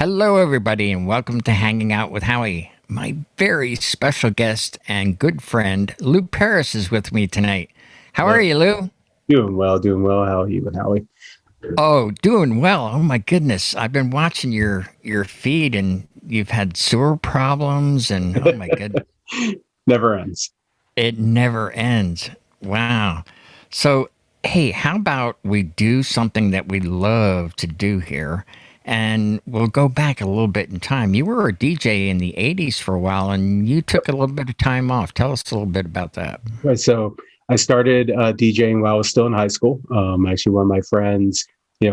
Hello, everybody, and welcome to Hanging Out with Howie. My very special guest and good friend, Lou Paris, is with me tonight. How are Well, you, Lou? doing well, doing well. How are you and Howie? Oh, doing well. Oh my goodness. I've been watching your feed and you've had sewer problems and oh my goodness. Never ends. It never ends. Wow. So, hey, how about we do something that we love to do here? And we'll go back a little bit in time. You were a DJ in the 80s for a while and you took a little bit of time off. Tell us a little bit about that. Right, so I started DJing while I was still in high school. Actually, one of my friends,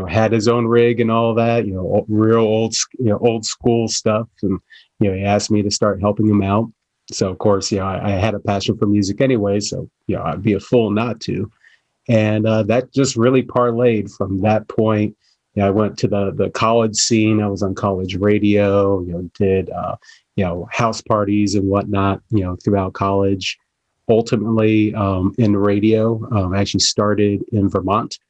had his own rig and all that, real old, old school stuff. And, he asked me to start helping him out. So, of course, I had a passion for music anyway. So, I'd be a fool not to. And that just really parlayed from that point. I went to the college scene. I was on college radio, did, house parties and whatnot, throughout college. Ultimately, in radio, I actually started in Vermont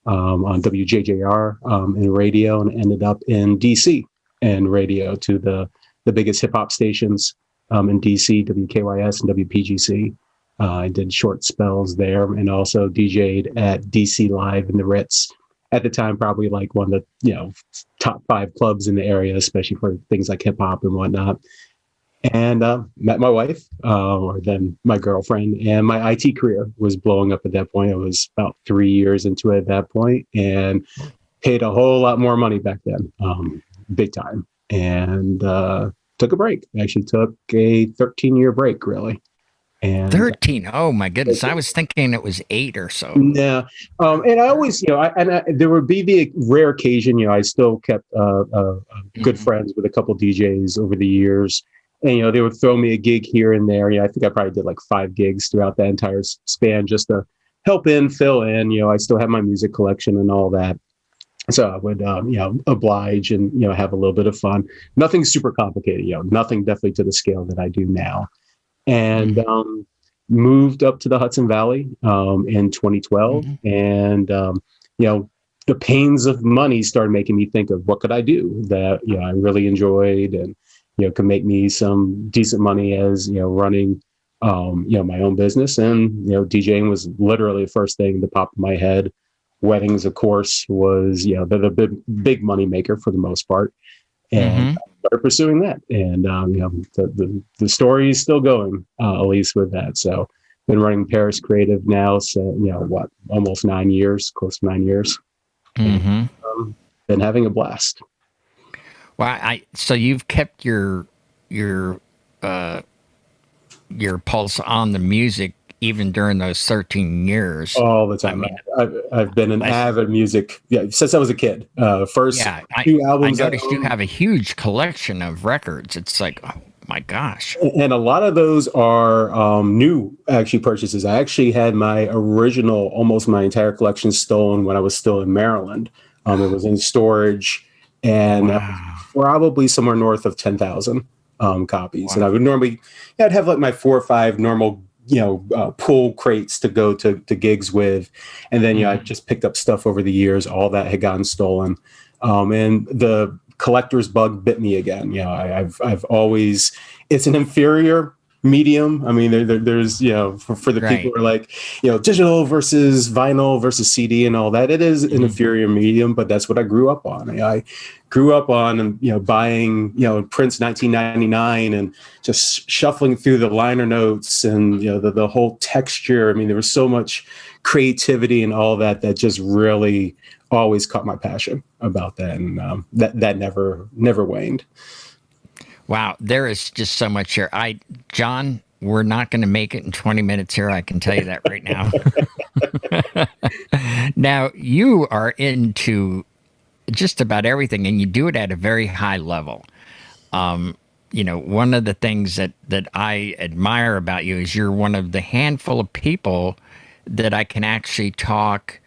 on WJJR in radio and ended up in DC in radio to the biggest hip hop stations in DC, WKYS and WPGC. I did short spells there and also DJ'd at DC Live in the Ritz. At the time, probably like one of the top 5 clubs in the area, especially for things like hip hop and whatnot. And met my wife, or then my girlfriend, and my IT career was blowing up at that point. I was about 3 years into it at that point, and paid a whole lot more money back then, big time. And took a break. Actually, took a 13-year break, really. And 13. Oh my goodness. I was thinking it was 8 or so. yeah, and I always, there would be the rare occasion, I still kept good friends with a couple DJs over the years, and they would throw me a gig here and there. I think I probably did like 5 gigs throughout that entire span just to help fill in. I still have my music collection and all that, so I would, oblige and have a little bit of fun. Nothing super complicated, nothing definitely to the scale that I do now. And moved up to the Hudson Valley in 2012. And, the pains of money started making me think of what could I do that, I really enjoyed and, could make me some decent money as, running, my own business. And, DJing was literally the first thing that popped in my head. Weddings, of course, was, the big money maker for the most part. And started pursuing that, and the story is still going, at least with that. So, been running Paris Creative now, so almost 9 years, close to 9 years. And, been having a blast. Well, so you've kept your pulse on the music even during those 13 years. All the time. I've been an avid music, since I was a kid. First two albums. I noticed you have a huge collection of records. It's like, oh my gosh. And a lot of those are new, actually, purchases. I actually had my original, almost my entire collection stolen when I was still in Maryland. It was in storage, and probably somewhere north of 10,000 copies. Wow. And I would normally, I'd have like my 4 or 5 normal pull crates to go to gigs with, and then I just picked up stuff over the years. All that had gotten stolen, and the collector's bug bit me again. I've always, it's an inferior medium. I mean, there's for the people who are like digital versus vinyl versus CD and all that. It is an inferior medium, but that's what I grew up on. I grew up on and buying Prince 1999 and just shuffling through the liner notes and the whole texture. I mean, there was so much creativity and all that just really always caught my passion about that, and that never waned. Wow, there is just so much here. John, we're not going to make it in 20 minutes here. I can tell you that right now. Now, you are into just about everything, and you do it at a very high level. One of the things that I admire about you is you're one of the handful of people that I can actually talk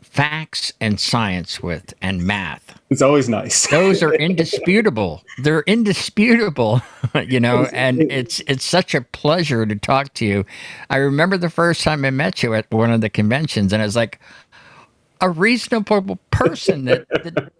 facts and science with, and math. It's always nice. Those are indisputable. They're indisputable, and it's such a pleasure to talk to you. I remember the first time I met you at one of the conventions, and I was like, a reasonable person that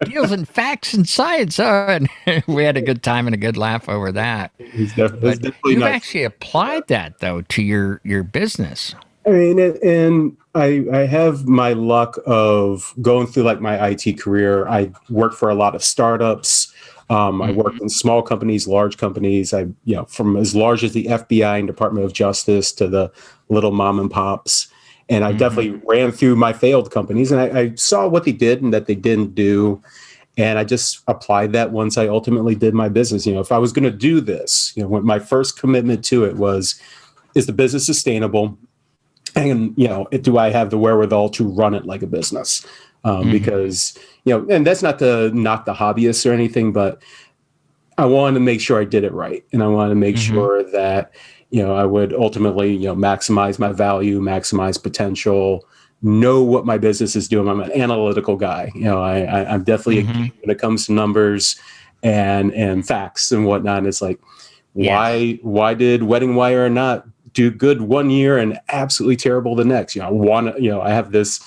deals in facts and science. Oh, and we had a good time and a good laugh over that. It's But definitely you've not. actually applied that though to your business. I mean, and I have my luck of going through like my IT career. I worked for a lot of startups. I Hmm. worked in small companies, large companies. From as large as the FBI and Department of Justice to the little mom and pops. And I Hmm. definitely ran through my failed companies, and I saw what they did and that they didn't do. And I just applied that once I ultimately did my business. If I was going to do this, when my first commitment to it was, is the business sustainable? And do I have the wherewithal to run it like a business? Hmm. Because and that's not to knock the hobbyists or anything, but I wanted to make sure I did it right, and I wanted to make Hmm. sure that I would ultimately maximize my value, maximize potential, know what my business is doing. I'm an analytical guy. I'm definitely a Hmm. geek when it comes to numbers and facts and whatnot. And it's like, Yes. why did Wedding Wire not do good one year and absolutely terrible the next? I have this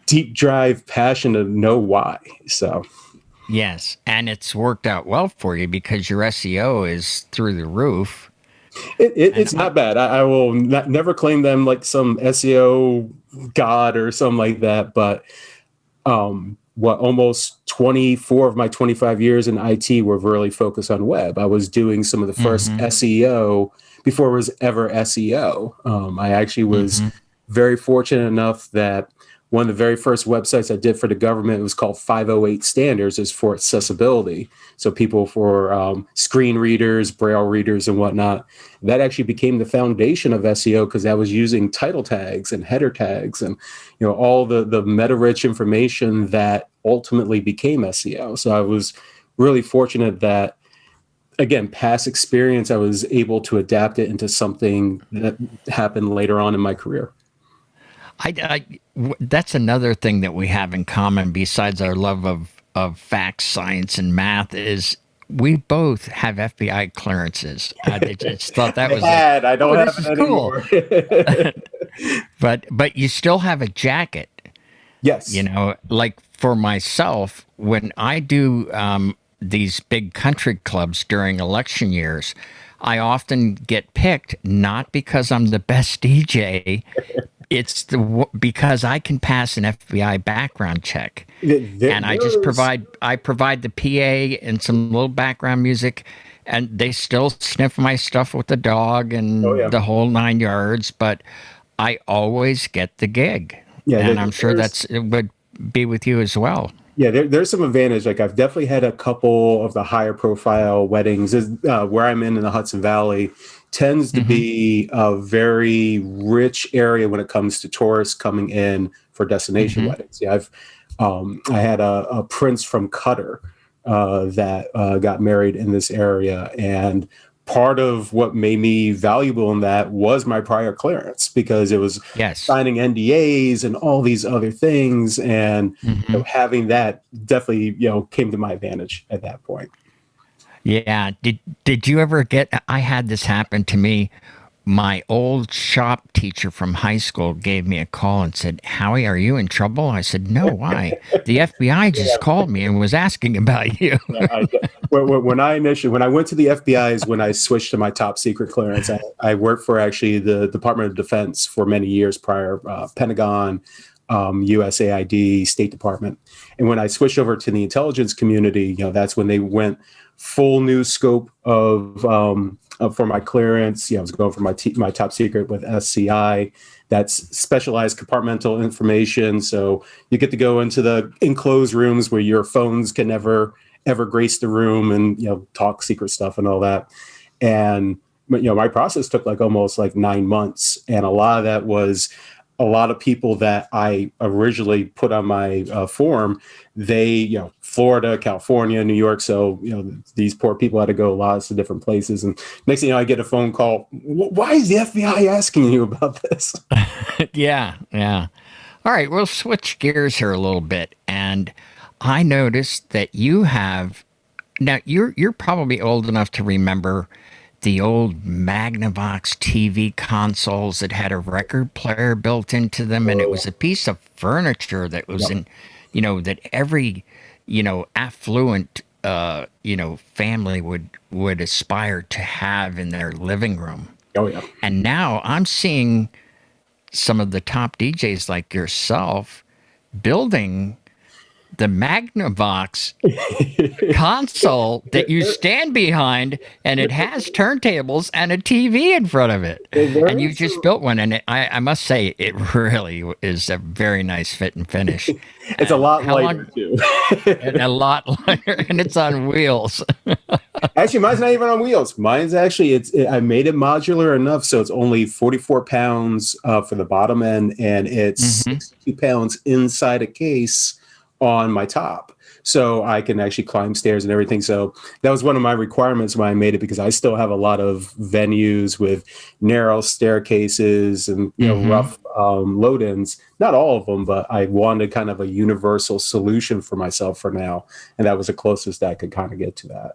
deep drive passion to know why. So Yes, and it's worked out well for you because your SEO is through the roof. And it's not bad. I will never claim them like some SEO god or something like that. But what almost 24 of my 25 years in IT were really focused on web. I was doing some of the first hmm. SEO before it was ever SEO. I actually was Hmm. very fortunate enough that one of the very first websites I did for the government, it was called 508 Standards, is for accessibility. So people for screen readers, braille readers, and whatnot. That actually became the foundation of SEO because I was using title tags and header tags and all the meta rich information that ultimately became SEO. So I was really fortunate that, again, past experience, I was able to adapt it into something that happened later on in my career. That's another thing that we have in common besides our love of facts, science, and math is we both have FBI clearances. I just thought that was like, I oh, don't have this it is cool. anymore. But you still have a jacket. Yes. Like for myself, when I do these big country clubs during election years, I often get picked not because I'm the best DJ. It's because I can pass an FBI background check, and There's I provide the PA and some little background music, and they still sniff my stuff with the dog oh and yeah, the whole 9 yards. But I always get the gig, yeah and I'm sure there's it would be with you as well. there's some advantage. Like I've definitely had a couple of the higher profile weddings. Where I'm in the Hudson Valley tends to Hmm. be a very rich area when it comes to tourists coming in for destination Hmm. weddings. Yeah, I had a prince from Qatar that got married in this area, and part of what made me valuable in that was my prior clearance because it was Yes. signing NDAs and all these other things, and Hmm. having that definitely came to my advantage at that point. Yeah. Did you ever get? I had this happen to me. My old shop teacher from high school gave me a call and said, "Howie, are you in trouble?" I said, "No, why? The FBI just Yeah, called me and was asking about you." yeah. When I went to the FBI is when I switched to my top secret clearance. I worked for actually the Department of Defense for many years prior, Pentagon, USAID, State Department, and when I switched over to the intelligence community, that's when they went full new scope of for my clearance. I was going for my top secret with SCI. That's specialized compartmental information. So you get to go into the enclosed rooms where your phones can never ever grace the room and talk secret stuff and all that. And my process took like almost like 9 months, and a lot of that was a lot of people that I originally put on my form. They, Florida, California, New York. So, these poor people had to go lots of different places. And next thing you know, I get a phone call. Why is the FBI asking you about this? Yeah, yeah. All right, we'll switch gears here a little bit, and I noticed that you have now. You're probably old enough to remember the old Magnavox TV consoles that had a record player built into them, and it Oh, was a piece of furniture that was yep. in, that every, affluent, family would aspire to have in their living room. Oh, yeah. And now I'm seeing some of the top DJs like yourself building the Magnavox console that you stand behind, and it has turntables and a TV in front of it. There And you is just some, built one, and I must say, it really is a very nice fit and finish. it's a And lot how lighter long? too. And a lot lighter, and it's on wheels. Actually, mine's not even on wheels. Mine's actually I made it modular enough so it's only 44 pounds for the bottom end, and it's Hmm. 62 pounds inside a case on my top. So I can actually climb stairs and everything. So that was one of my requirements when I made it, because I still have a lot of venues with narrow staircases and Hmm. rough load ins. Not all of them, but I wanted kind of a universal solution for myself for now, and that was the closest I could kind of get to that.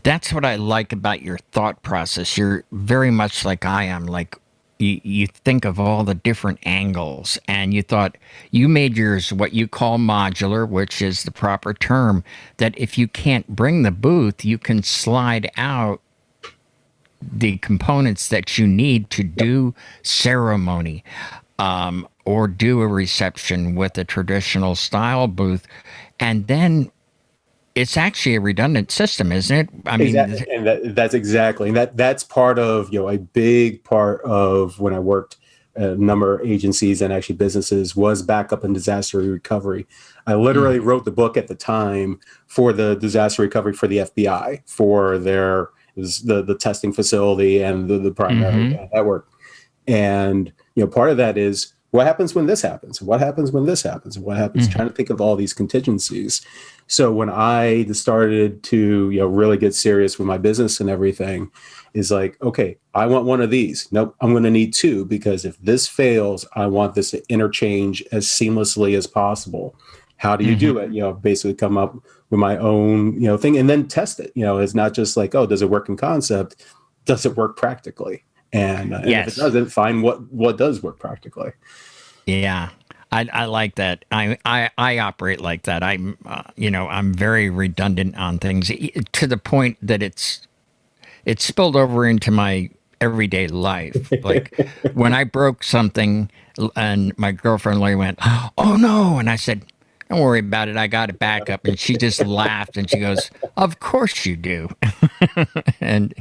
That's what I like about your thought process. You're very much like I am. Like, you think of all the different angles, and you thought you made yours what you call modular, which is the proper term. That if you can't bring the booth, you can slide out the components that you need to Yep. do ceremony, or do a reception with a traditional style booth. And then it's actually a redundant system, isn't it? I Exactly, mean, and that's exactly, and that's part of a big part of when I worked at a number of agencies and actually businesses was backup and disaster recovery. I literally wrote the book at the time for the disaster recovery for the FBI for their the testing facility and the primary mm-hmm. network. And part of that is what happens when this happens? What happens when this happens? What happens? Mm-hmm. Trying to think of all these contingencies. So when I started to really get serious with my business and everything, is like, okay, I want one of these. Nope, I'm going to need two, because if this fails, I want this to interchange as seamlessly as possible. How do you Mm-hmm. do it? Basically come up with my own thing and then test it. It's not just like, oh, does it work in concept? Does it work practically? And if it Yes. doesn't, find what does work practically. Yeah. I like that. I operate like that. I'm very redundant on things, to the point that it's spilled over into my everyday life. Like, when I broke something, and my girlfriend Lori went, "Oh no," and I said, "Don't worry about it. I got it back up." And she just laughed, and she goes, "Of course you do." And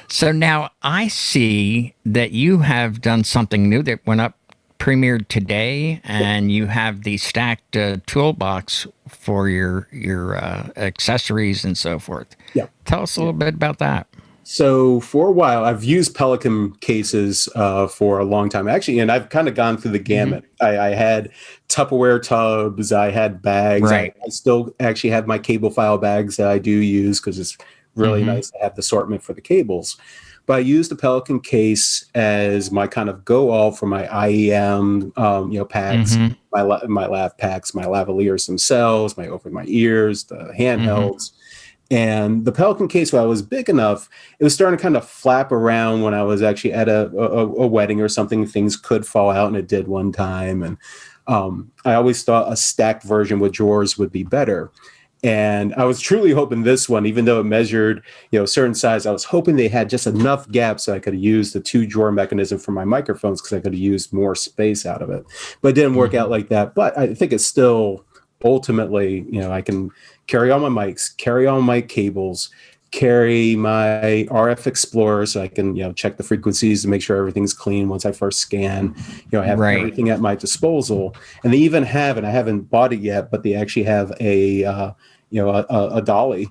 so now I see that you have done something new that went up, premiered today, and you have the stacked toolbox for your accessories and so forth. Yeah. Tell us a Yeah. little bit about that. So for a while, I've used Pelican cases for a long time, actually, and I've kind of gone through the Hmm. gamut. I had Tupperware tubs, I had bags. I, Right. I still actually have my cable file bags that I do use because it's really Hmm. nice to have the assortment for the cables. But I use the Pelican case as my kind of go all for my IEM, packs, Hmm. my lav packs, my lavaliers themselves, my over my ears, the Hmm. handhelds. And the Pelican case, while it was big enough, it was starting to kind of flap around when I was actually at a wedding or something. Things could fall out, and it did one time. And I always thought a stacked version with drawers would be better. And I was truly hoping this one, even though it measured, a certain size, I was hoping they had just enough gaps so I could use the two drawer mechanism for my microphones, because I could have used more space out of it. But it didn't work Hmm. out like that. But I think it's still ultimately, I can carry all my mics, carry all my cables, carry my RF Explorer so I can, check the frequencies to make sure everything's clean once I first scan. I have Right. everything at my disposal. And they even have, and I haven't bought it yet, but they actually have a dolly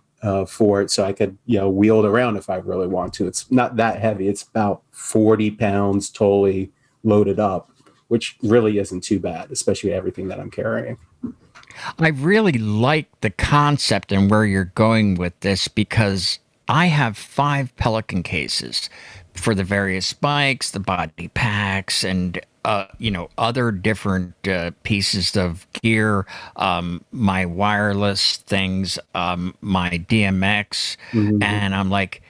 for it, so I could, wheel it around if I really want to. It's not that heavy. It's about 40 pounds totally loaded up, which really isn't too bad, especially everything that I'm carrying. I really like the concept and where you're going with this, because I have 5 Pelican cases for the various bikes, the body packs, and other different pieces of gear, my wireless things, my DMX, Mhm. and I'm like,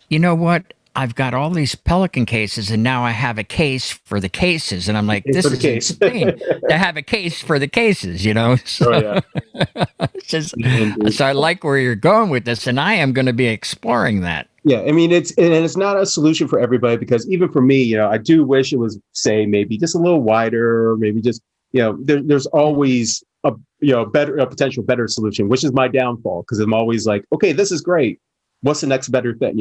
you know what? I've got all these Pelican cases, and now I have a case for the cases, and I'm like, For this the is case. insane to have a case for the cases, you know. Oh So yeah. it's just, Indeed. so I like where you're going with this, and I am going to be exploring that. Yeah, I mean it's not a solution for everybody because even for me, I do wish it was say maybe just a little wider, or maybe just there's always a potential better solution, which is my downfall because I'm always like, okay, this is great. What's the next better thing?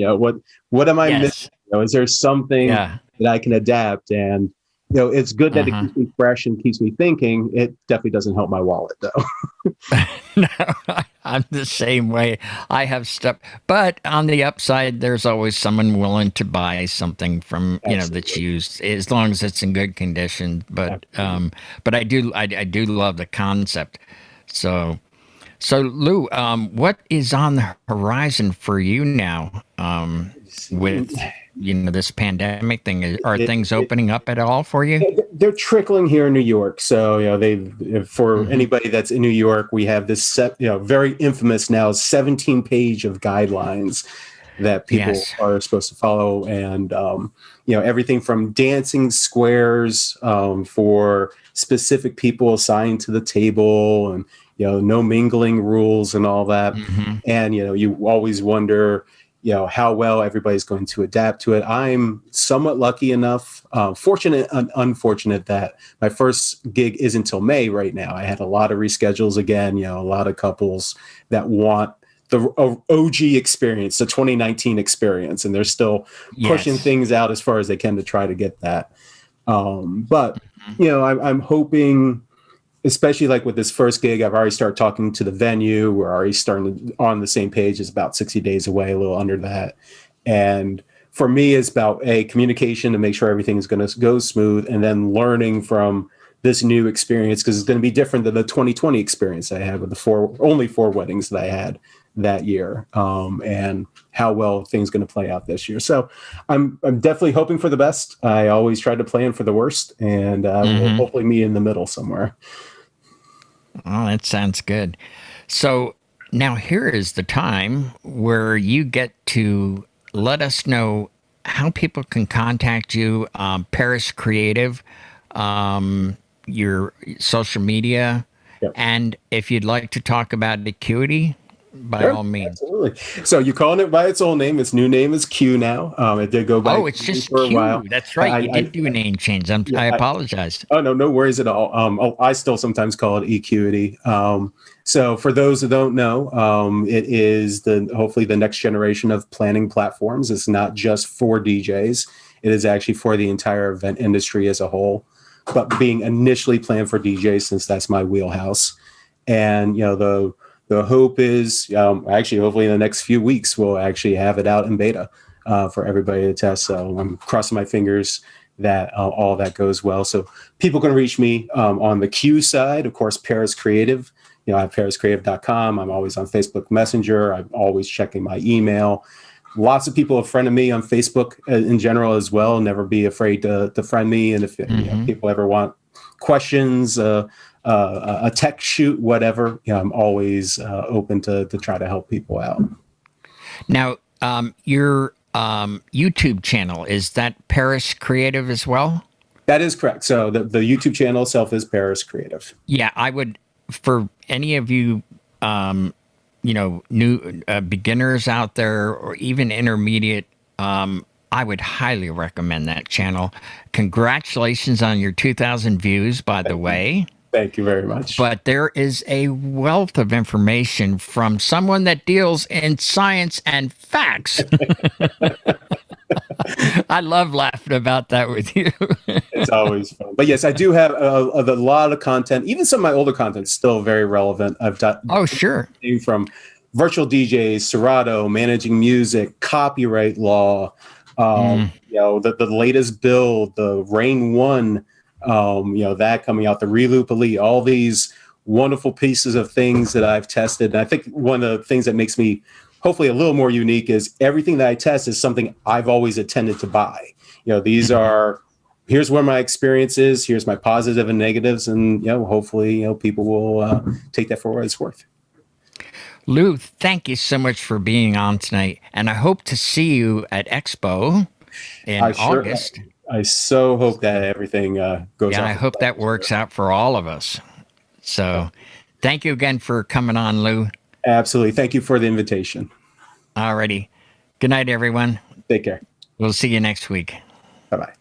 What am I missing? Yes. Is there something Yeah. that I can adapt? And it's good that it Uh-huh. keeps me fresh and keeps me thinking. It definitely doesn't help my wallet though. No, I'm the same way. I have stuff, but on the upside, there's always someone willing to buy something from that's Absolutely. used, as long as it's in good condition. Absolutely. But I do love the concept. So so Lou, what is on the horizon for you now? With this pandemic thing, are It, things it, opening up at all for you? they're trickling here in New York. So, for Hmm. anybody that's in New York, we have this very infamous now 17-page of guidelines that people Yes. are supposed to follow. And, everything from dancing squares for specific people assigned to the table and, no mingling rules and all that. Hmm. And, you always wonder, how well everybody's going to adapt to it. I'm somewhat lucky enough, fortunate and unfortunate that my first gig isn't until May right now. I had a lot of reschedules again, a lot of couples that want the OG experience, the 2019 experience, and they're still pushing Yes. things out as far as they can to try to get that. But Mhm. I'm hoping, especially like with this first gig, I've already started talking to the venue. We're already starting on the same page. It's about 60 days away, a little under that. And for me, it's about communication to make sure everything's going to go smooth, and then learning from this new experience because it's going to be different than the 2020 experience I had with the only four weddings that I had that year, and how well things going to play out this year. So I'm definitely hoping for the best. I always try to plan for the worst, and we'll Hmm. hopefully meet in the middle somewhere. Oh, that sounds good. So now here is the time where you get to let us know how people can contact you. Paris Creative, your social media, Yeah. and if you'd like to talk about Acuity, by Sure, all means. absolutely. So you're calling it by its old name. Its new name is Q now. It did go by Oh, it's Q just for a while. Q. That's I, right. I, You I did do a name change. yeah, I apologize. oh no, no worries at all. I still sometimes call it Equity. So for those who don't know, it is hopefully the next generation of planning platforms. It's not just for DJs. It is actually for the entire event industry as a whole, but being initially planned for DJs since that's my wheelhouse. And the hope is actually hopefully in the next few weeks we'll actually have it out in beta for everybody to test. So I'm crossing my fingers that all that goes well. So people can reach me on the Q side, of course, Paris Creative. I have pariscreative.com. I'm always on Facebook Messenger. I'm always checking my email. Lots of people have friended me on Facebook in general as well. Never be afraid to friend me. And if Hmm. people ever want questions, a tech shoot, whatever, I'm always open to try to help people out. Now, your YouTube channel, is that Paris Creative as well? That is correct. So the YouTube channel itself is Paris Creative. Yeah, I would, for any of you, new beginners out there or even intermediate, I would highly recommend that channel. Congratulations on your 2,000 views, by the way. Thank you very much. But there is a wealth of information from someone that deals in science and facts. I love laughing about that with you. It's always fun. But yes, I do have a lot of content. Even some of my older content is still very relevant. I've done Oh, sure. from virtual DJs, Serato, managing music, copyright law, Mm, the latest build, the Rain One, that coming out, the Reloop Elite, all these wonderful pieces of things that I've tested. And I think one of the things that makes me hopefully a little more unique is everything that I test is something I've always intended to buy. These mhm. are here's where my experience is, here's my positive and negatives, and hopefully people will take that for what it's worth. Lou, thank you so much for being on tonight. And I hope to see you at Expo in I sure, August. I so hope that everything goes Yeah, off I the hope plan that this year. works out for all of us. So thank you again for coming on, Lou. Absolutely. Thank you for the invitation. Alrighty. Good night, everyone. Take care. We'll see you next week. Bye bye.